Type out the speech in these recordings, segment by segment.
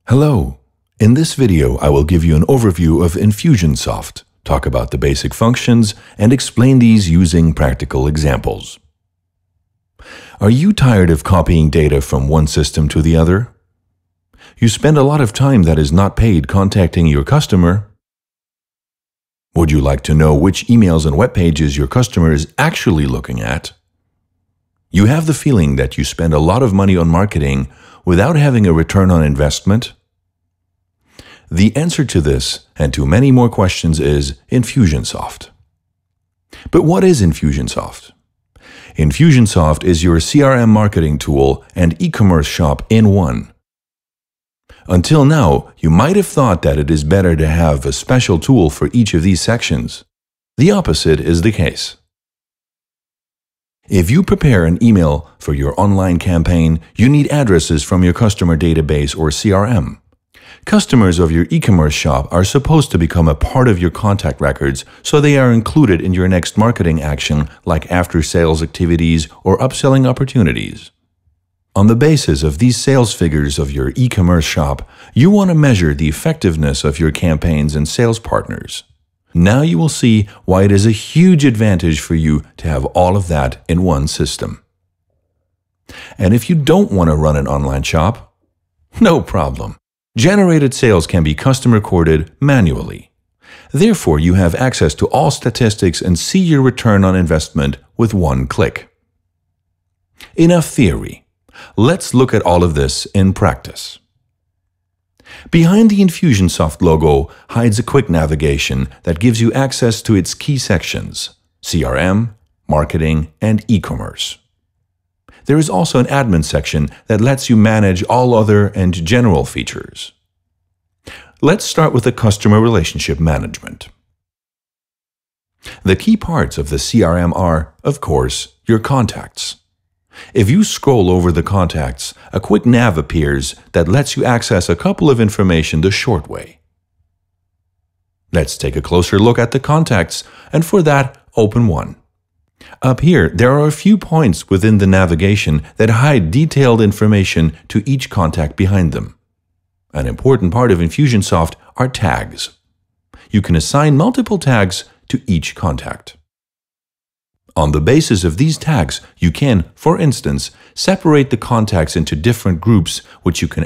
Hello. In this video, I will give you an overview of Infusionsoft, talk about the basic functions, and explain these using practical examples. Are you tired of copying data from one system to the other? You spend a lot of time that is not paid contacting your customer. Would you like to know which emails and web pages your customer is actually looking at? You have the feeling that you spend a lot of money on marketing without having a return on investment? The answer to this and to many more questions is Infusionsoft. But what is Infusionsoft? Infusionsoft is your CRM marketing tool and e-commerce shop in one. Until now, you might have thought that it is better to have a special tool for each of these sections. The opposite is the case. If you prepare an email for your online campaign, you need addresses from your customer database or CRM. Customers of your e-commerce shop are supposed to become a part of your contact records, so they are included in your next marketing action like after-sales activities or upselling opportunities. On the basis of these sales figures of your e-commerce shop, you want to measure the effectiveness of your campaigns and sales partners. Now you will see why it is a huge advantage for you to have all of that in one system. And if you don't want to run an online shop, no problem. Generated sales can be custom recorded manually. Therefore, you have access to all statistics and see your return on investment with one click. Enough theory. Let's look at all of this in practice. Behind the Infusionsoft logo hides a quick navigation that gives you access to its key sections: CRM, marketing, and e-commerce. There is also an admin section that lets you manage all other and general features. Let's start with the customer relationship management. The key parts of the CRM are, of course, your contacts. If you scroll over the contacts, a quick nav appears that lets you access a couple of information the short way. Let's take a closer look at the contacts, and for that, open one. Up here, there are a few points within the navigation that hide detailed information to each contact behind them. An important part of Infusionsoft are tags. You can assign multiple tags to each contact. On the basis of these tags, you can, for instance, separate the contacts into different groups which you can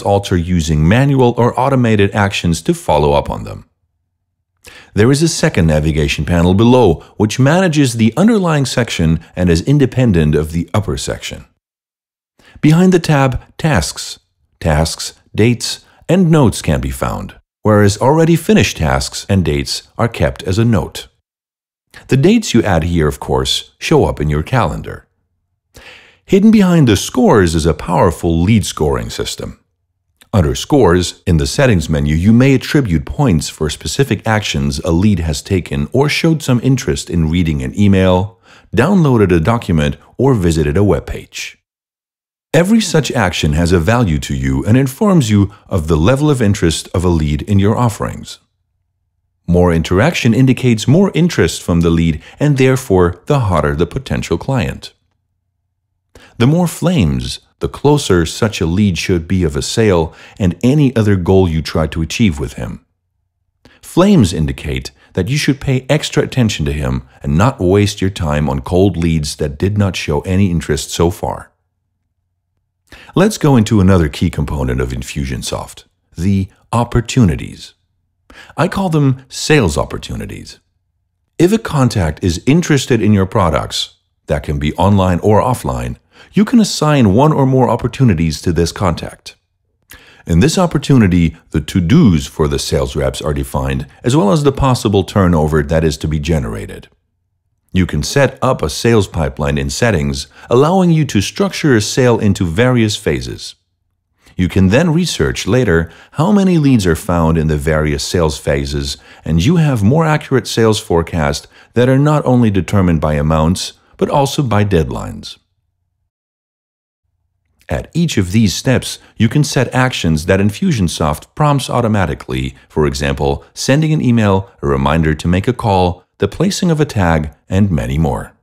alter using manual or automated actions to follow up on them. There is a second navigation panel below which manages the underlying section and is independent of the upper section. Behind the tab Tasks, Dates, and Notes can be found, whereas already finished tasks and dates are kept as a note. The dates you add here, of course, show up in your calendar. Hidden behind the scores is a powerful lead scoring system. Under Scores, in the Settings menu, you may attribute points for specific actions a lead has taken or showed some interest in reading an email, downloaded a document, or visited a web page. Every such action has a value to you and informs you of the level of interest of a lead in your offerings. More interaction indicates more interest from the lead and therefore the hotter the potential client. The more flames, the closer such a lead should be of a sale and any other goal you try to achieve with him. Flames indicate that you should pay extra attention to him and not waste your time on cold leads that did not show any interest so far. Let's go into another key component of Infusionsoft, the opportunities. I call them sales opportunities. If a contact is interested in your products, that can be online or offline, you can assign one or more opportunities to this contact. In this opportunity, the to-dos for the sales reps are defined, as well as the possible turnover that is to be generated. You can set up a sales pipeline in Settings, allowing you to structure a sale into various phases. You can then research later how many leads are found in the various sales phases, and you have more accurate sales forecasts that are not only determined by amounts, but also by deadlines. At each of these steps, you can set actions that Infusionsoft prompts automatically, for example, sending an email, a reminder to make a call, the placing of a tag, and many more.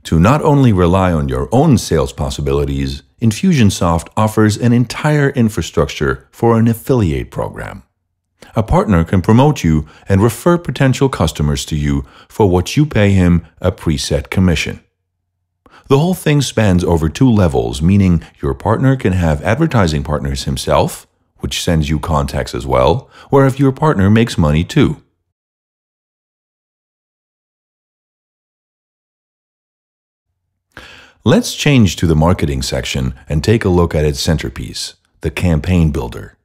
To not only rely on your own sales possibilities, Infusionsoft offers an entire infrastructure for an affiliate program. A partner can promote you and refer potential customers to you for what you pay him a preset commission. The whole thing spans over 2 levels, meaning your partner can have advertising partners himself, which sends you contacts as well, or if your partner makes money too. Let's change to the marketing section and take a look at its centerpiece, the campaign builder.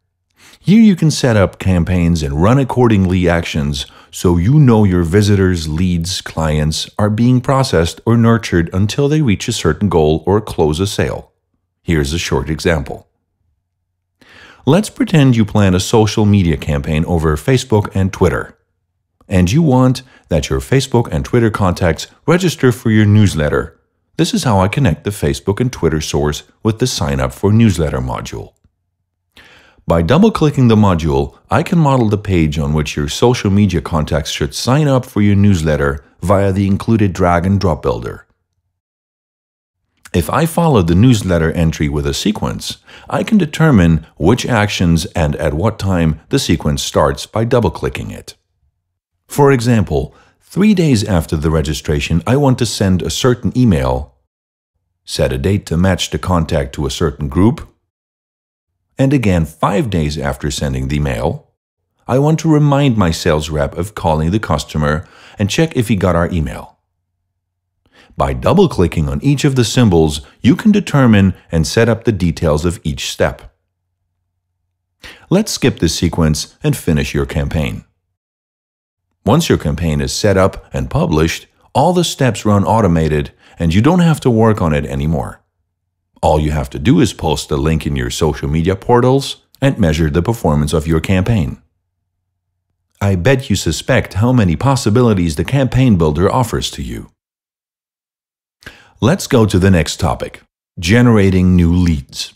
Here you can set up campaigns and run accordingly actions so you know your visitors, leads, clients are being processed or nurtured until they reach a certain goal or close a sale. Here's a short example. Let's pretend you plan a social media campaign over Facebook and Twitter, and you want that your Facebook and Twitter contacts register for your newsletter. This is how I connect the Facebook and Twitter source with the Sign Up for Newsletter module. By double-clicking the module, I can model the page on which your social media contacts should sign up for your newsletter via the included drag-and-drop builder. If I follow the newsletter entry with a sequence, I can determine which actions and at what time the sequence starts by double-clicking it. For example, 3 days after the registration, I want to send a certain email, set a date to match the contact to a certain group, and again 5 days after sending the mail, I want to remind my sales rep of calling the customer and check if he got our email. By double-clicking on each of the symbols, you can determine and set up the details of each step. Let's skip this sequence and finish your campaign. Once your campaign is set up and published, all the steps run automated and you don't have to work on it anymore. All you have to do is post a link in your social media portals and measure the performance of your campaign. I bet you suspect how many possibilities the campaign builder offers to you. Let's go to the next topic, generating new leads.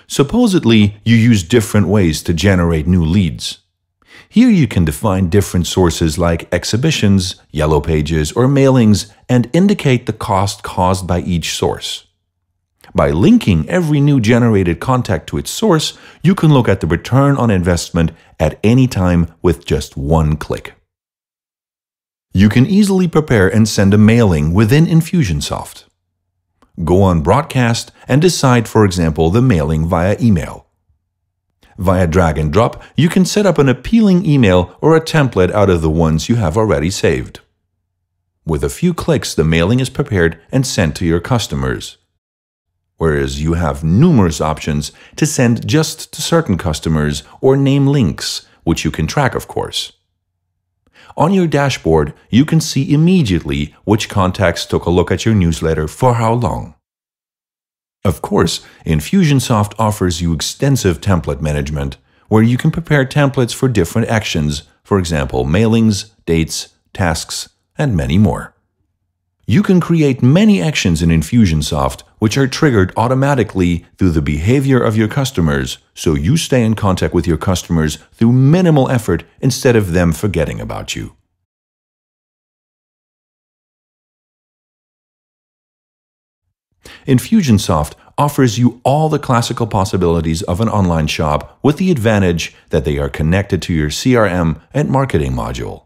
Supposedly, you use different ways to generate new leads. Here you can define different sources like exhibitions, yellow pages, or mailings and indicate the cost caused by each source. By linking every new generated contact to its source, you can look at the return on investment at any time with just one click. You can easily prepare and send a mailing within Infusionsoft. Go on Broadcast and decide, for example, the mailing via email. Via drag and drop, you can set up an appealing email or a template out of the ones you have already saved. With a few clicks, the mailing is prepared and sent to your customers. Whereas you have numerous options to send just to certain customers or name links, which you can track, of course. On your dashboard, you can see immediately which contacts took a look at your newsletter for how long. Of course, Infusionsoft offers you extensive template management, where you can prepare templates for different actions, for example, mailings, dates, tasks, and many more. You can create many actions in Infusionsoft, which are triggered automatically through the behavior of your customers, so you stay in contact with your customers through minimal effort instead of them forgetting about you. Infusionsoft offers you all the classical possibilities of an online shop with the advantage that they are connected to your CRM and marketing module.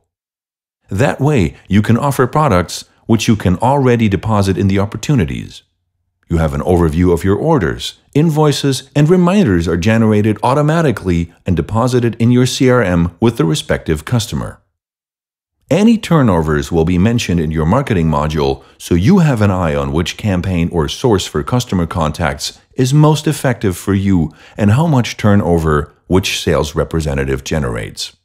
That way, you can offer products which you can already deposit in the opportunities. You have an overview of your orders, invoices, and reminders are generated automatically and deposited in your CRM with the respective customer. Any turnovers will be mentioned in your marketing module, so you have an eye on which campaign or source for customer contacts is most effective for you and how much turnover which sales representative generates.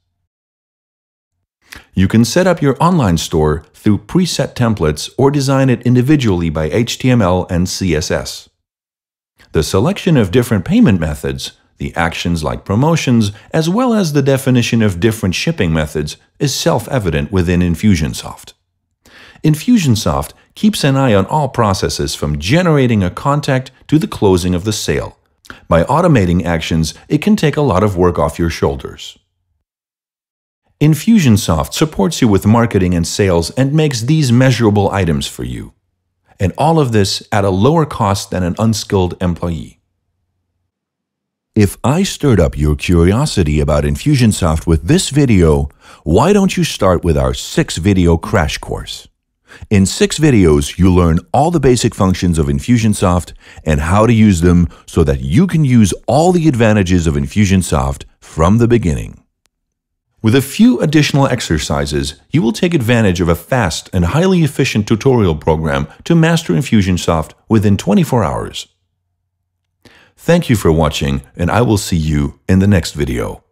You can set up your online store through preset templates or design it individually by HTML and CSS. The selection of different payment methods, the actions like promotions, as well as the definition of different shipping methods is self-evident within Infusionsoft. Infusionsoft keeps an eye on all processes from generating a contact to the closing of the sale. By automating actions, it can take a lot of work off your shoulders. Infusionsoft supports you with marketing and sales and makes these measurable items for you. and all of this at a lower cost than an unskilled employee. If I stirred up your curiosity about Infusionsoft with this video, why don't you start with our 6-video crash course? In 6 videos, you'll learn all the basic functions of Infusionsoft and how to use them so that you can use all the advantages of Infusionsoft from the beginning. With a few additional exercises, you will take advantage of a fast and highly efficient tutorial program to master Infusionsoft within 24 hours. Thank you for watching, and I will see you in the next video.